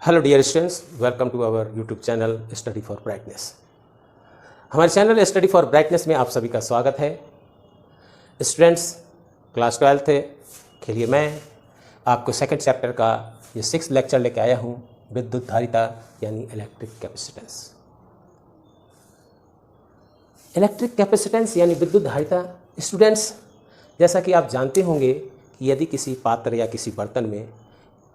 Hello dear students, welcome to our YouTube channel study for brightness. हमारे channel study for brightness में आप सभी का स्वागत है। स्टूडेंट्स, क्लास 12th के लिए मैं आपको सेकंड चैप्टर का ये 6th लेक्चर लेके आया हूँ, विद्युत धारिता यानी इलेक्ट्रिक कैपेसिटेंस। इलेक्ट्रिक कैपेसिटेंस यानी विद्युत धारिता। स्टूडेंट्स, जैसा कि आप जानते होंगे कि यदि किसी पात्र या किसी बर्तन में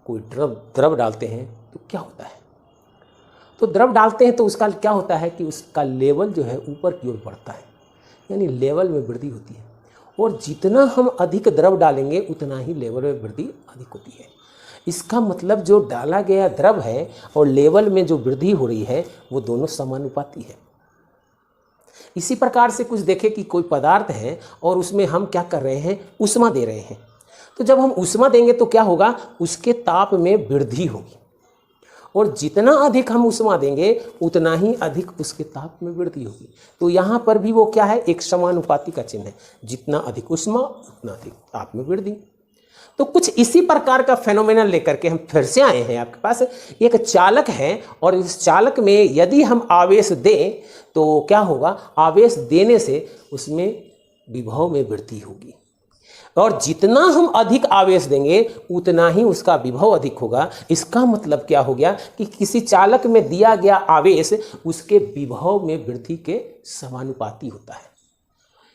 कोई द्रव डालते हैं तो क्या होता है। तो द्रव डालते हैं तो उसका क्या होता है कि उसका लेवल जो है ऊपर की ओर बढ़ता है, यानी लेवल में वृद्धि होती है। और जितना हम अधिक द्रव डालेंगे उतना ही लेवल में वृद्धि अधिक होती है। इसका मतलब जो डाला गया द्रव है और लेवल में जो वृद्धि हो रही है वो दोनों समानुपाती है। इसी प्रकार से कुछ देखें कि कोई पदार्थ है और उसमें हम क्या कर रहे हैं, ऊष्मा दे रहे हैं। तो जब हम ऊष्मा देंगे तो क्या होगा, उसके ताप में वृद्धि होगी। और जितना अधिक हम ऊष्मा देंगे उतना ही अधिक उसके ताप में वृद्धि होगी। तो यहाँ पर भी वो क्या है, एक समानुपाती का चिन्ह है। जितना अधिक ऊष्मा उतना अधिक ताप में वृद्धि। तो कुछ इसी प्रकार का फेनोमेनन लेकर के हम फिर से आए हैं आपके पास। एक चालक है और इस चालक में यदि हम आवेश दें तो क्या होगा, आवेश देने से उसमें विभव में वृद्धि होगी। और जितना हम अधिक आवेश देंगे उतना ही उसका विभव अधिक होगा। इसका मतलब क्या हो गया कि किसी चालक में दिया गया आवेश उसके विभव में वृद्धि के समानुपाती होता है।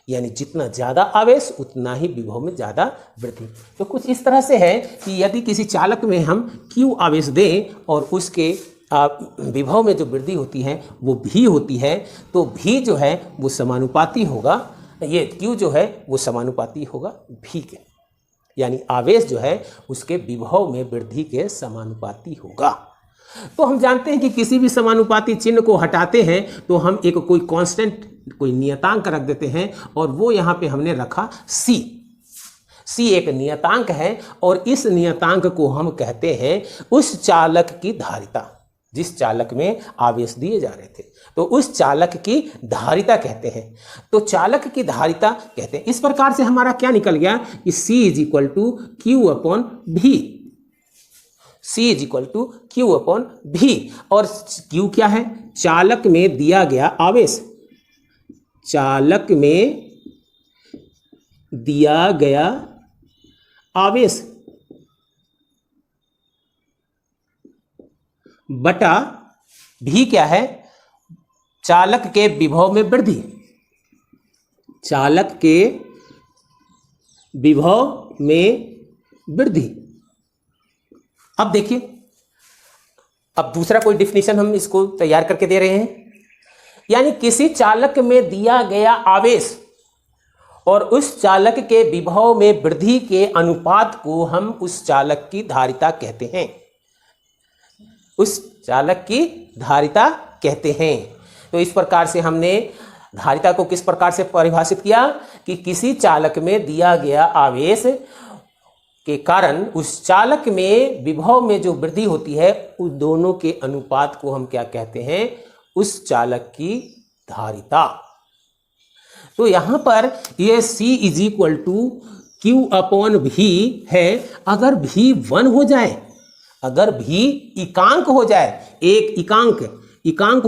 यानी जितना ज़्यादा आवेश उतना ही विभव में ज़्यादा वृद्धि। तो कुछ इस तरह से है कि यदि किसी चालक में हम Q आवेश दें और उसके विभव में जो वृद्धि होती है वो V होती है, तो V जो है वो समानुपाती होगा, ये Q जो है वो समानुपाती होगा V के, यानी आवेश जो है उसके विभव में वृद्धि के समानुपाती होगा। तो हम जानते हैं कि किसी भी समानुपाती चिन्ह को हटाते हैं तो हम एक कोई कांस्टेंट, कोई नियतांक रख देते हैं और वो यहाँ पे हमने रखा C। C एक नियतांक है और इस नियतांक को हम कहते हैं उस चालक की धारिता, जिस चालक में आवेश दिए जा रहे थे। तो उस चालक की धारिता कहते हैं। तो चालक की धारिता कहते हैं। इस प्रकार से हमारा क्या निकल गया कि C = Q/V। C = Q/V। और Q क्या है, चालक में दिया गया आवेश। चालक में दिया गया आवेश बटा V क्या है, चालक के विभव में वृद्धि। चालक के विभव में वृद्धि। अब देखिए, अब दूसरा कोई डिफिनीशन हम इसको तैयार करके दे रहे हैं। यानी किसी चालक में दिया गया आवेश और उस चालक के विभव में वृद्धि के अनुपात को हम उस चालक की धारिता कहते हैं। उस चालक की धारिता कहते हैं। तो इस प्रकार से हमने धारिता को किस प्रकार से परिभाषित किया कि किसी चालक में दिया गया आवेश के कारण उस चालक में विभव में जो वृद्धि होती है उस दोनों के अनुपात को हम क्या कहते हैं, उस चालक की धारिता। तो यहां पर ये C = Q/V है। अगर V 1 हो जाए, अगर V एकांक हो जाए, एक एकांक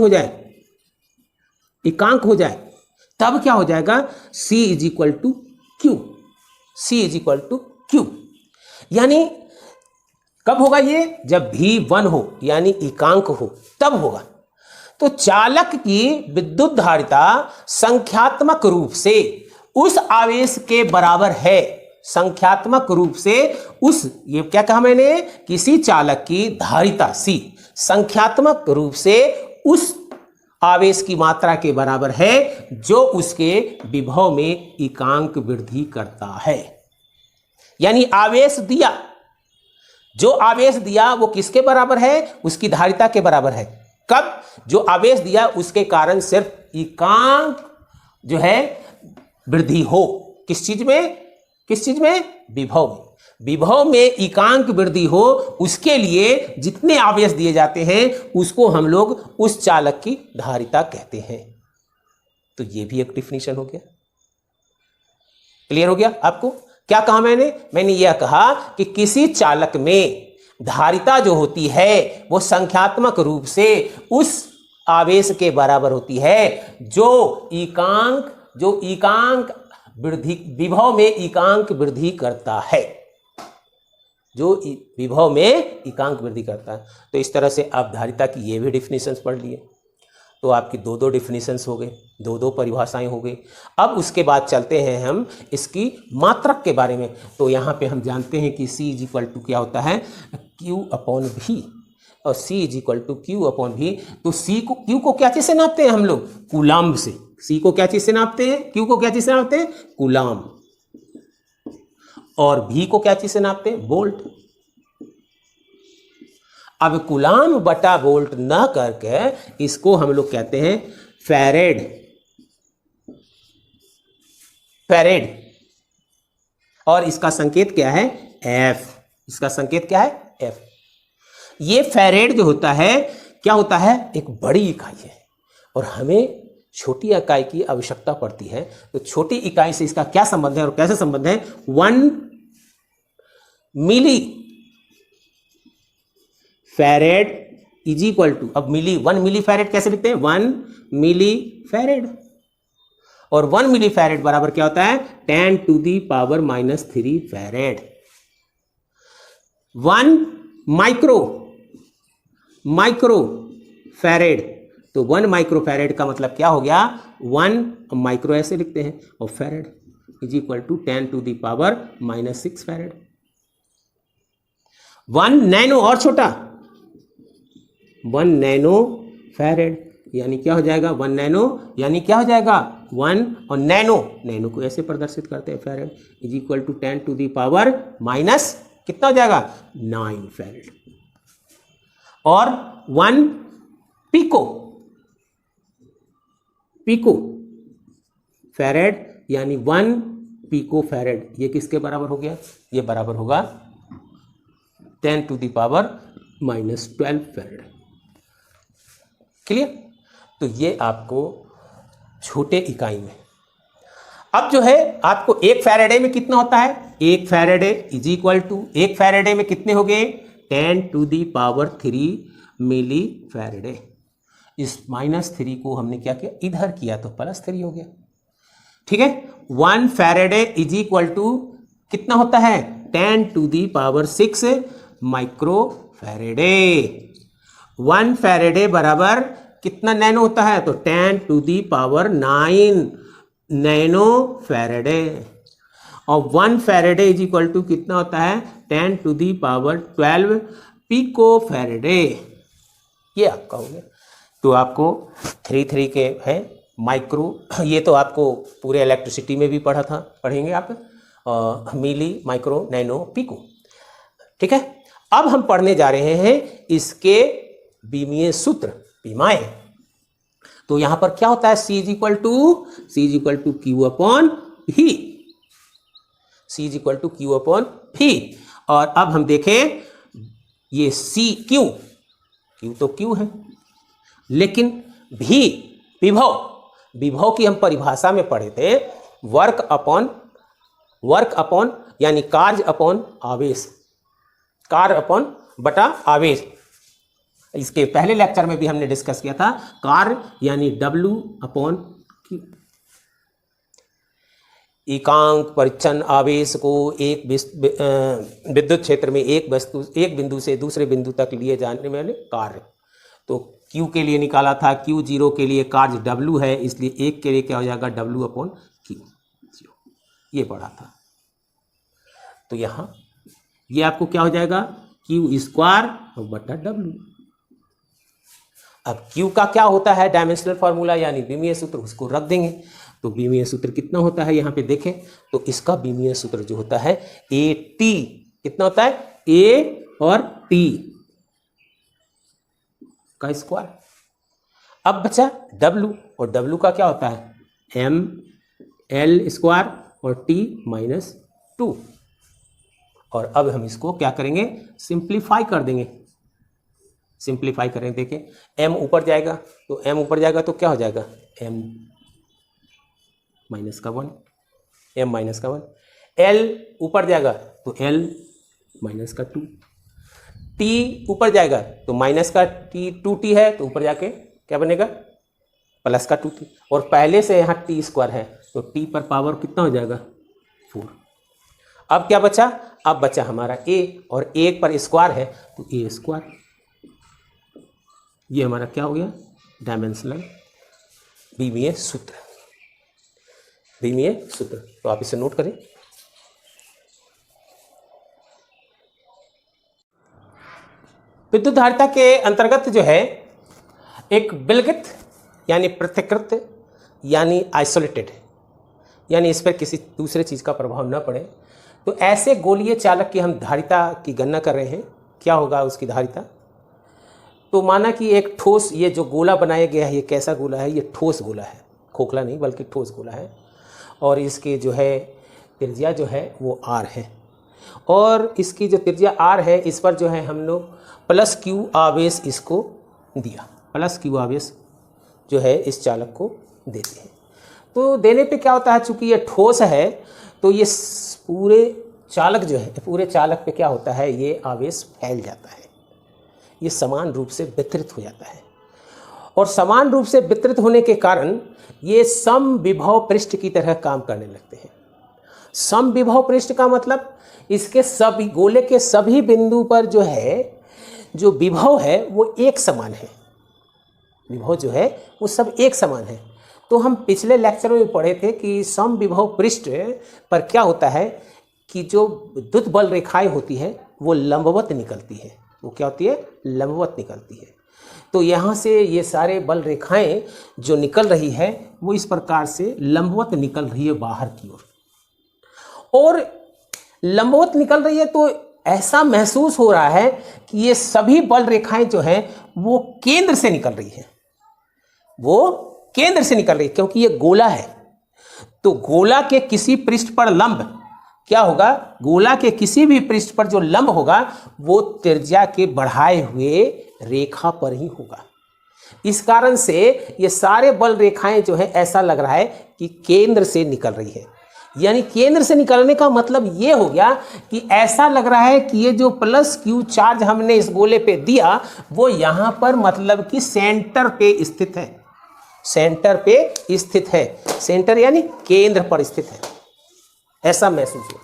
हो जाए, तब क्या हो जाएगा, C = Q। C = Q। यानी कब होगा ये, जब V 1 हो यानी एकांक हो, तब होगा। तो चालक की विद्युत धारिता संख्यात्मक रूप से उस आवेश के बराबर है। संख्यात्मक रूप से उस, ये क्या कहा मैंने, किसी चालक की धारिता C संख्यात्मक रूप से उस आवेश की मात्रा के बराबर है जो उसके विभव में एकांक वृद्धि करता है। यानी आवेश दिया, जो आवेश दिया वो किसके बराबर है, उसकी धारिता के बराबर है। कब, जो आवेश दिया उसके कारण सिर्फ एकांक जो है वृद्धि हो। किस चीज में, विभव में। विभव में एकांक वृद्धि हो, उसके लिए जितने आवेश दिए जाते हैं उसको हम लोग उस चालक की धारिता कहते हैं। तो ये भी एक डिफिनीशन हो गया। क्लियर हो गया आपको? क्या कहा मैंने यह कहा कि किसी चालक में धारिता जो होती है वो संख्यात्मक रूप से उस आवेश के बराबर होती है जो एकांक वृद्धि विभव में एकांक वृद्धि करता है, जो विभव में एकांक वृद्धि करता है। तो इस तरह से आप धारिता की ये भी डिफिनीशंस पढ़ लिए। तो आपकी दो डिफिनीशंस हो गए, दो परिभाषाएं हो गई। अब उसके बाद चलते हैं हम इसकी मात्रक के बारे में। तो यहाँ पे हम जानते हैं कि C = क्या होता है, Q/V, और C = Q/V। तो Q को क्या चीज़ से नापते हैं हम लोग, कूलाम्ब से। C को क्या चीज़ से नापते हैं, Q को क्या चीज़ से नापते हैं, कूलाम्ब। और V को क्या चीज़ से नापते हैं, वोल्ट। अब कूलाम्ब बटा वोल्ट न करके इसको हम लोग कहते हैं फैरेड। और इसका संकेत क्या है, F। इसका संकेत क्या है, F। ये फैरेड जो होता है क्या होता है, एक बड़ी इकाई है और हमें छोटी इकाई की आवश्यकता पड़ती है। तो छोटी इकाई से इसका क्या संबंध है और कैसे संबंध है, 1 मिली फैरेड = अब 1 मिली फैरेड कैसे लिखते हैं, 1 मिली फैरेड। और 1 मिली फैरेड बराबर क्या होता है, 10⁻³ फैरेड। 1 माइक्रो फैरेड, तो 1 माइक्रो फैरेड का मतलब क्या हो गया, 1 माइक्रो ऐसे लिखते हैं और फैरेड = 10⁻⁻6 फैरेड। 1 नैनो और छोटा, 1 नैनो फैरेड, यानी क्या हो जाएगा, 1 नैनो यानी क्या हो जाएगा, 1 और नैनो को ऐसे प्रदर्शित करते हैं, फैरेड = 10⁻⁻, कितना हो जाएगा, 9 फैरेड। और 1 पिको फैरेड, यानी 1 पिको फैरेड, ये किसके बराबर हो गया, ये बराबर होगा 10⁻12 फैरेड। क्लियर। तो ये आपको छोटे इकाई में। अब जो है आपको 1 फैरेडे में कितना होता है, 1 फैरेडे = 1 फैरेडे में कितने हो गए, 10⁻³ मिली फैरेडे। इस -3 को हमने क्या किया, इधर किया तो +3 हो गया। ठीक है। 1 फैरेडे = कितना होता है, 10⁻6 माइक्रो फैरेडे। 1 फैरेडे बराबर कितना नैनो होता है, तो 10⁻9 नैनो फैरेडे। और 1 फैरेडे = कितना होता है, 10⁻12 पिको फैरेडे। ये आपका हो गया। तो आपको 3 के हैं माइक्रो, ये तो आपको पूरे इलेक्ट्रिसिटी में भी पढ़ेंगे आप, मिली, माइक्रो, नैनो, पिको। ठीक है। अब हम पढ़ने जा रहे हैं इसके बीमीय सूत्र, बीमाएं। तो यहां पर क्या होता है, C = Q/V। और अब हम देखें ये Q तो Q है, लेकिन V विभव की हम परिभाषा में पढ़े थे, वर्क अपॉन यानी कार्य अपॉन आवेश, कार्य अपॉन बटा आवेश। इसके पहले लेक्चर में भी हमने डिस्कस किया था, कार्य यानी W/Q। एकांक परिच्छन आवेश को एक विद्युत क्षेत्र में एक बिंदु से दूसरे बिंदु तक लिए जाने वाले कार्य। तो Q के लिए निकाला था, Q0 के लिए कार्य W है, इसलिए 1 के लिए क्या हो जाएगा, W/Q। ये पढ़ा था। तो यहाँ ये आपको क्या हो जाएगा, Q² बटा W। अब Q का क्या होता है, डायमेंशनल फार्मूला यानी बीमीय सूत्र, उसको रख देंगे। तो बीमीय सूत्र कितना होता है, यहाँ पे देखें तो इसका बीमीय सूत्र जो होता है AT, कितना होता है, A और T का स्क्वायर। अब बचा W, और W का क्या होता है, ML² और T-2। और अब हम इसको क्या करेंगे, सिंप्लीफाई कर देंगे। सिंप्लीफाई करें, देखिए M ऊपर जाएगा, तो M ऊपर जाएगा तो क्या हो जाएगा, M -1, M -1। L ऊपर जाएगा तो L -2। टी ऊपर जाएगा तो माइनस का टी 2t है, तो ऊपर जाके क्या बनेगा प्लस का 2t, और पहले से यहाँ टी स्क्वायर है तो टी पर पावर कितना हो जाएगा 4। अब क्या बचा, अब बचा हमारा a, और 1 पर स्क्वायर है तो a स्क्वायर। ये हमारा क्या हो गया डायमेंशनल बीमीय सूत्र, बीमीय सूत्र। तो आप इसे नोट करें। विद्युत धारिता के अंतर्गत जो है एक विलगित यानी पृथक्कृत यानी आइसोलेटेड, यानी इस पर किसी दूसरे चीज़ का प्रभाव न पड़े, तो ऐसे गोलीय चालक की हम धारिता की गणना कर रहे हैं। क्या होगा उसकी धारिता, तो माना कि एक ठोस, ये जो गोला बनाया गया है ये कैसा गोला है, ये ठोस गोला है, खोखला नहीं बल्कि ठोस गोला है, और इसके जो है त्रिज्या जो है वो r है, और इसकी जो त्रिज्या r है इस पर जो है हम लोग प्लस q आवेश इसको दिया, प्लस q आवेश जो है इस चालक को देते हैं। तो देने पे क्या होता है, चूंकि ये ठोस है तो ये पूरे चालक जो है, पूरे चालक पे क्या होता है, ये आवेश फैल जाता है, ये समान रूप से वितरित हो जाता है, और समान रूप से वितरित होने के कारण ये समविभव पृष्ठ की तरह काम करने लगते हैं। समविभव पृष्ठ का मतलब इसके सभी गोले के सभी बिंदु पर जो है जो विभव है वो एक समान है, विभव जो है वो सब एक समान है। तो हम पिछले लेक्चर में पढ़े थे कि समविभव पृष्ठ पर क्या होता है कि जो विद्युत बल रेखाएं होती है वो लंबवत निकलती है, वो क्या होती है लंबवत निकलती है। तो यहाँ से ये सारे बल रेखाएं जो निकल रही है वो इस प्रकार से लंबवत निकल रही है बाहर की ओर, और लंबवत निकल रही है तो ऐसा महसूस हो रहा है कि ये सभी बल रेखाएं जो हैं वो केंद्र से निकल रही है, वो केंद्र से निकल रही है, क्योंकि ये गोला है। तो गोला के किसी पृष्ठ पर लंब क्या होगा, गोला के किसी भी पृष्ठ पर जो लंब होगा वो त्रिज्या के बढ़ाए हुए रेखा पर ही होगा। इस कारण से ये सारे बल रेखाएं जो है ऐसा लग रहा है कि केंद्र से निकल रही है। यानी केंद्र से निकलने का मतलब ये हो गया कि ऐसा लग रहा है कि ये जो प्लस q चार्ज हमने इस गोले पे दिया वो यहाँ पर मतलब कि सेंटर पे स्थित है, सेंटर पे स्थित है, सेंटर यानी केंद्र पर स्थित है, ऐसा महसूस हो।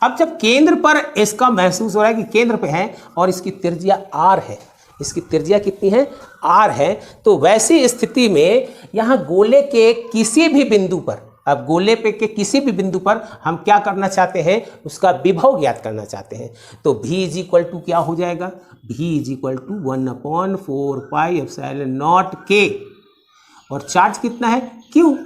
अब जब केंद्र पर इसका महसूस हो रहा है कि केंद्र पे है और इसकी त्रिज्या r है, इसकी त्रिज्या कितनी है r है, तो वैसी स्थिति में यहाँ गोले के किसी भी बिंदु पर, अब गोले पे के किसी भी बिंदु पर हम क्या करना चाहते हैं, उसका विभव ज्ञात करना चाहते हैं। तो v इज इक्वल टू क्या हो जाएगा, v is equal to 1/4 pi epsilon naught k, और चार्ज कितना है q,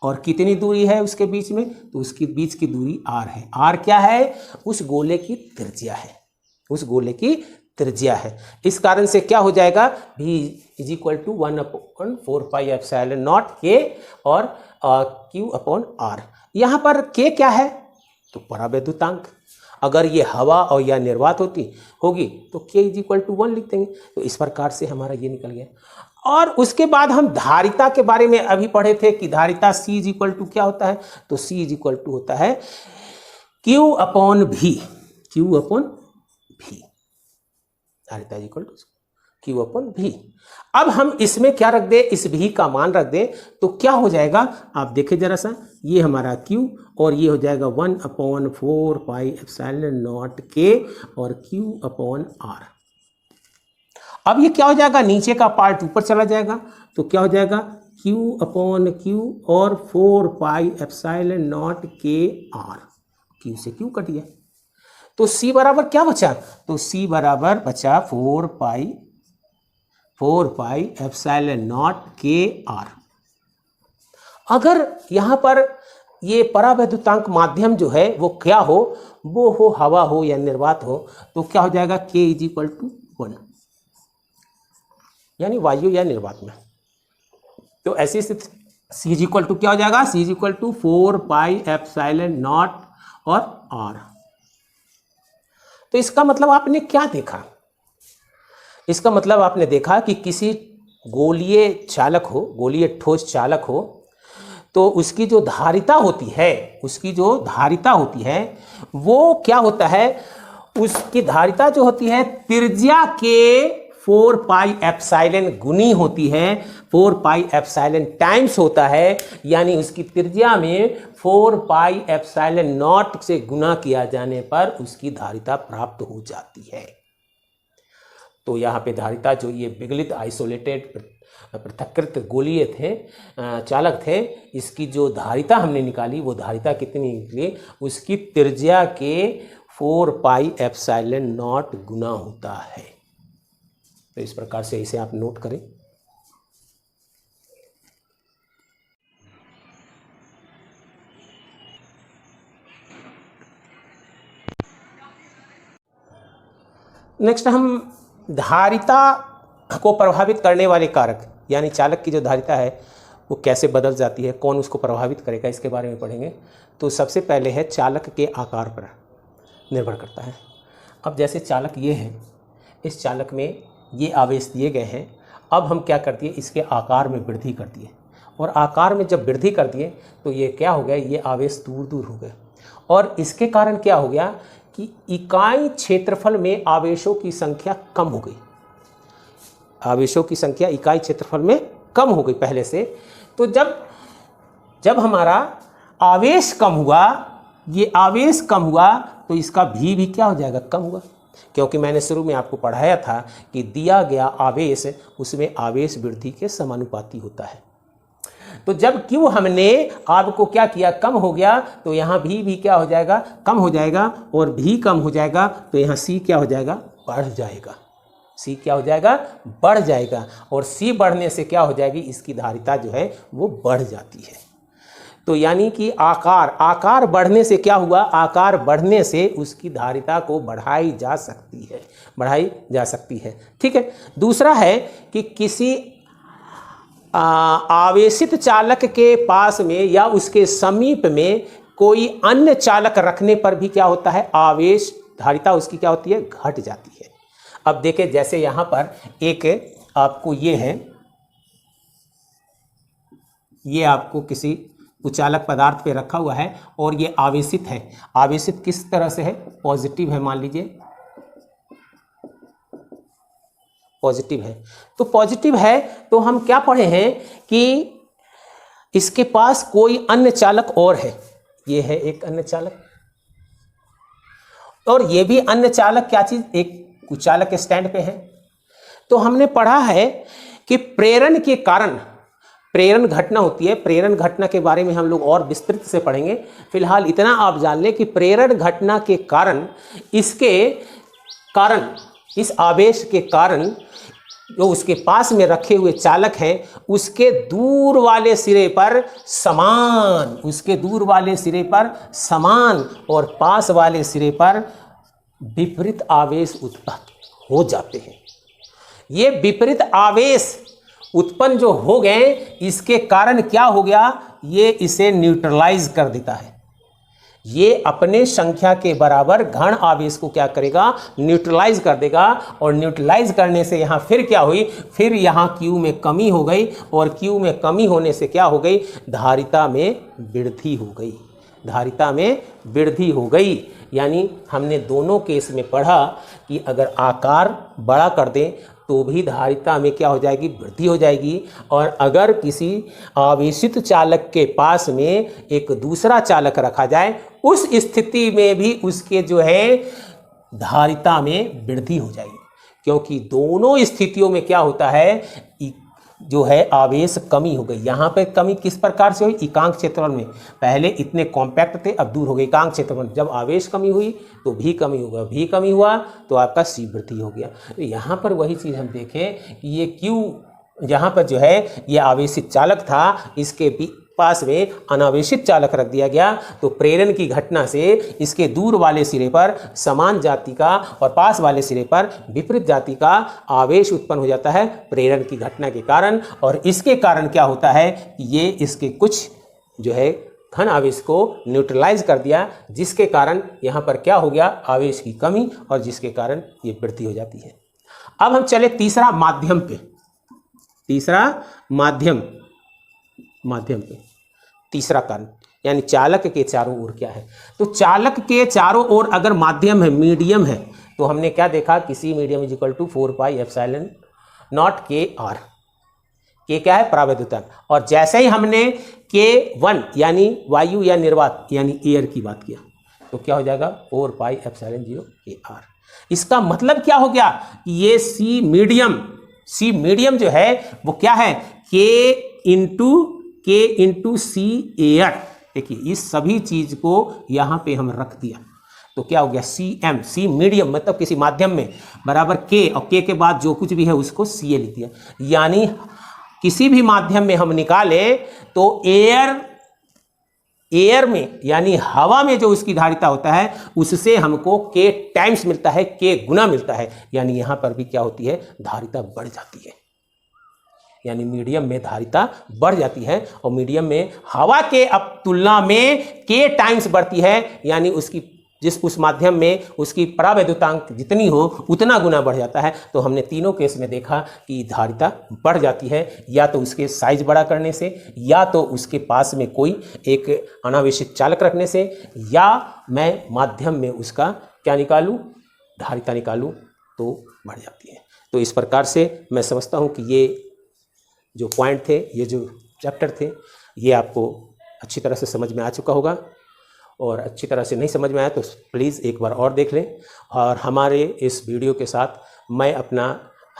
और कितनी दूरी है उसके बीच में, तो उसके बीच की दूरी r है। r क्या है, उस गोले की त्रिज्या है, उस गोले की त्रिज्या है। इस कारण से क्या हो जाएगा, v is equal to 1/4 pi epsilon naught k और q/r। यहाँ पर k क्या है, तो परावैद्युतांक। अगर ये हवा और या निर्वात होगी तो k इज इक्वल टू 1 लिख देंगे। तो इस प्रकार से हमारा ये निकल गया। और उसके बाद हम धारिता के बारे में अभी पढ़े थे कि धारिता C इज इक्वल टू क्या होता है, तो C इज इक्वल टू होता है Q/V, Q/V, धारिता इज इक्वल टू Q/V। अब हम इसमें क्या रख दे, इस V का मान रख दे तो क्या हो जाएगा, आप देखें जरा सा, ये हमारा Q और ये हो जाएगा 1/4 पाई एप्सिलॉन नॉट k और Q/r। अब ये क्या हो जाएगा, नीचे का पार्ट ऊपर चला जाएगा, तो क्या हो जाएगा Q/Q और 4 pi epsilon not kr, Q से Q कट गया। तो C बराबर क्या बचा, तो C बराबर बचा 4 पाई एप्सिलॉन नॉट kr। अगर यहाँ पर ये परावैद्युतांक माध्यम जो है वो क्या हो, वो हो हवा हो या निर्वात हो, तो क्या हो जाएगा k इज इक्वल टू 1, यानी वायु या निर्वात में। तो ऐसी स्थिति C इज इक्वल टू क्या हो जाएगा, C is equal to 4 pi epsilon naught और r। तो इसका मतलब आपने क्या देखा, इसका मतलब आपने देखा कि किसी गोलीय चालक हो, गोलीय ठोस चालक हो, तो उसकी जो धारिता होती है, उसकी जो धारिता होती है वो क्या होता है, उसकी धारिता जो होती है त्रिज्या के 4 पाई एप्सिलॉन गुनी होती है, 4 पाई एप्सिलॉन टाइम्स होता है, यानी उसकी त्रिज्या में 4 पाई एप्सिलॉन नॉट से गुना किया जाने पर उसकी धारिता प्राप्त हो जाती है। तो यहाँ पे धारिता जो ये विगलित आइसोलेटेड पृथक्कृत गोलीय थे चालक थे, इसकी जो धारिता हमने निकाली वो धारिता कितनी निकली, उसकी त्रिज्या के 4 पाई एप्सिलॉन नॉट गुना होता है। तो इस प्रकार से इसे आप नोट करें। नेक्स्ट हम धारिता को प्रभावित करने वाले कारक यानी चालक की जो धारिता है वो कैसे बदल जाती है, कौन उसको प्रभावित करेगा, इसके बारे में पढ़ेंगे। तो सबसे पहले है चालक के आकार पर निर्भर करता है। अब जैसे चालक ये है, इस चालक में ये आवेश दिए गए हैं, अब हम क्या कर दिए, इसके आकार में वृद्धि कर दिए, और आकार में जब वृद्धि कर दिए तो ये क्या हो गया, ये आवेश दूर दूर हो गए, और इसके कारण क्या हो गया कि इकाई क्षेत्रफल में आवेशों की संख्या कम हो गई। आवेशों की संख्या इकाई क्षेत्रफल में कम हो गई पहले से। तो जब हमारा आवेश कम हुआ, ये आवेश कम हुआ, तो इसका भी क्या हो जाएगा, कम हुआ। क्योंकि मैंने शुरू में आपको पढ़ाया था कि दिया गया आवेश उसमें आवेश वृद्धि के समानुपाती होता है। तो जब क्यों हमने आपको क्या किया, कम हो गया, तो यहाँ भी क्या हो जाएगा, कम हो जाएगा, और भी कम हो जाएगा, तो यहाँ सी क्या हो जाएगा, बढ़ जाएगा। सी क्या हो जाएगा, बढ़ जाएगा, और सी बढ़ने से क्या हो जाएगी, इसकी धारिता जो है वो बढ़ जाती है। तो यानी कि आकार बढ़ने से क्या हुआ, आकार बढ़ने से उसकी धारिता को बढ़ाई जा सकती है। ठीक है। दूसरा है कि किसी आवेशित चालक के पास में या उसके समीप में कोई अन्य चालक रखने पर भी क्या होता है, आवेश धारिता उसकी क्या होती है, घट जाती है। अब देखें, जैसे यहाँ पर एक आपको ये है, ये आपको किसी उचालक पदार्थ पे रखा हुआ है और ये आवेशित है। आवेशित किस तरह से है, पॉजिटिव है, मान लीजिए पॉजिटिव है। तो पॉजिटिव है तो हम क्या पढ़े हैं कि इसके पास कोई अन्य चालक और है, ये है एक अन्य चालक, और ये भी अन्य चालक क्या चीज, एक कुचालक स्टैंड पे है। तो हमने पढ़ा है कि प्रेरण के कारण प्रेरण घटना होती है। प्रेरण घटना के बारे में हम लोग और विस्तृत से पढ़ेंगे। फिलहाल इतना आप जान लें कि प्रेरण घटना के कारण इस आवेश के कारण जो उसके पास में रखे हुए चालक हैं उसके दूर वाले सिरे पर समान और पास वाले सिरे पर विपरीत आवेश उत्पन्न हो जाते हैं। ये विपरीत आवेश उत्पन्न जो हो गए, इसके कारण क्या हो गया, ये इसे न्यूट्रलाइज कर देता है। ये अपने संख्या के बराबर घन आवेश को क्या करेगा, न्यूट्रलाइज कर देगा, और न्यूट्रलाइज करने से यहाँ फिर क्या हुई, फिर यहाँ Q में कमी हो गई, और Q में कमी होने से क्या हो गई, धारिता में वृद्धि हो गई। यानी हमने दोनों केस में पढ़ा कि अगर आकार बड़ा कर दें तो भी धारिता में क्या हो जाएगी, वृद्धि हो जाएगी, और अगर किसी आवेशित चालक के पास में एक दूसरा चालक रखा जाए उस स्थिति में भी उसके जो है धारिता में वृद्धि हो जाएगी। क्योंकि दोनों स्थितियों में क्या होता है, जो है आवेश कमी हो गई। यहाँ पे कमी किस प्रकार से हुई, एकांक क्षेत्रफल में। पहले इतने कॉम्पैक्ट थे, अब दूर हो गए एकांक क्षेत्रफल। जब आवेश कमी हुई तो भी कमी होगा, भी कमी हुआ तो आपका सी वृद्धि हो गया। तो यहाँ पर वही चीज़ हम देखें कि ये क्यों, यहाँ पर जो है ये आवेशित चालक था, इसके पास में अनावेशित चालक रख दिया गया, तो प्रेरण की घटना से इसके दूर वाले सिरे पर समान जाति का और पास वाले सिरे पर विपरीत जाति का आवेश उत्पन्न हो जाता है प्रेरण की घटना के कारण। और इसके कारण क्या होता है, ये इसके कुछ जो है घन आवेश को न्यूट्रलाइज कर दिया, जिसके कारण यहाँ पर क्या हो गया, आवेश की कमी, और जिसके कारण ये वृद्धि हो जाती है। अब हम चले तीसरा माध्यम पे। तीसरा माध्यम पे तीसरा कारण, यानी चालक के चारों ओर क्या है। तो चालक के चारों ओर अगर माध्यम है, मीडियम है, तो हमने क्या देखा कि C medium is equal to 4πε0 kr। के क्या है, परावैद्युतांक। और जैसे ही हमने K1 यानी वायु या निर्वात यानी एयर की बात किया तो क्या हो जाएगा 4πε0 kr। इसका मतलब क्या हो गया, ये सी मीडियम जो है वो क्या है, K इंटू सी एयर। देखिए इस सभी चीज को यहां पे हम रख दिया तो क्या हो गया सी मीडियम मतलब किसी माध्यम में बराबर K, और K के बाद जो कुछ भी है उसको Ca लिख दिया। यानी किसी भी माध्यम में हम निकाले तो एयर में यानी हवा में जो उसकी धारिता होता है उससे हमको K टाइम्स मिलता है, K गुना मिलता है। यानी यहां पर भी क्या होती है, धारिता बढ़ जाती है। यानी मीडियम में धारिता बढ़ जाती है और मीडियम में हवा के अब तुलना में K टाइम्स बढ़ती है। यानी उसकी उस माध्यम में उसकी परावैद्युतांक जितनी हो उतना गुना बढ़ जाता है। तो हमने तीनों केस में देखा कि धारिता बढ़ जाती है, या तो उसके साइज बड़ा करने से, या तो उसके पास में कोई एक अनावेशित चालक रखने से, या मैं माध्यम में उसका क्या निकालूं, धारिता निकालूं तो बढ़ जाती है। तो इस प्रकार से मैं समझता हूं कि ये जो पॉइंट थे, ये जो चैप्टर थे, ये आपको अच्छी तरह से समझ में आ चुका होगा। और अच्छी तरह से नहीं समझ में आया तो प्लीज़ एक बार और देख लें। और हमारे इस वीडियो के साथ मैं अपना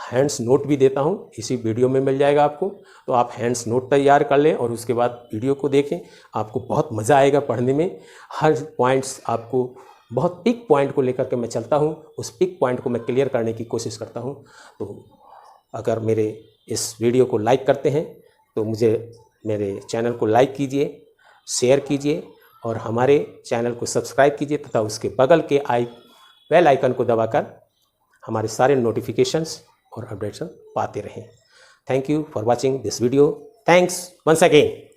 हैंड्स नोट भी देता हूं, इसी वीडियो में मिल जाएगा आपको। तो आप हैंड्स नोट तैयार कर लें और उसके बाद वीडियो को देखें, आपको बहुत मज़ा आएगा पढ़ने में। हर पॉइंट्स आपको बहुत पिक पॉइंट को लेकर के मैं चलता हूं, उस पिक पॉइंट को मैं क्लियर करने की कोशिश करता हूं। तो अगर मेरे इस वीडियो को लाइक करते हैं तो मुझे मेरे चैनल को लाइक कीजिए, शेयर कीजिए और हमारे चैनल को सब्सक्राइब कीजिए तथा उसके बगल के बेल आइकन को दबाकर हमारे सारे नोटिफिकेशंस और अपडेट्स पाते रहें। Thank you for watching this video. Thanks once again.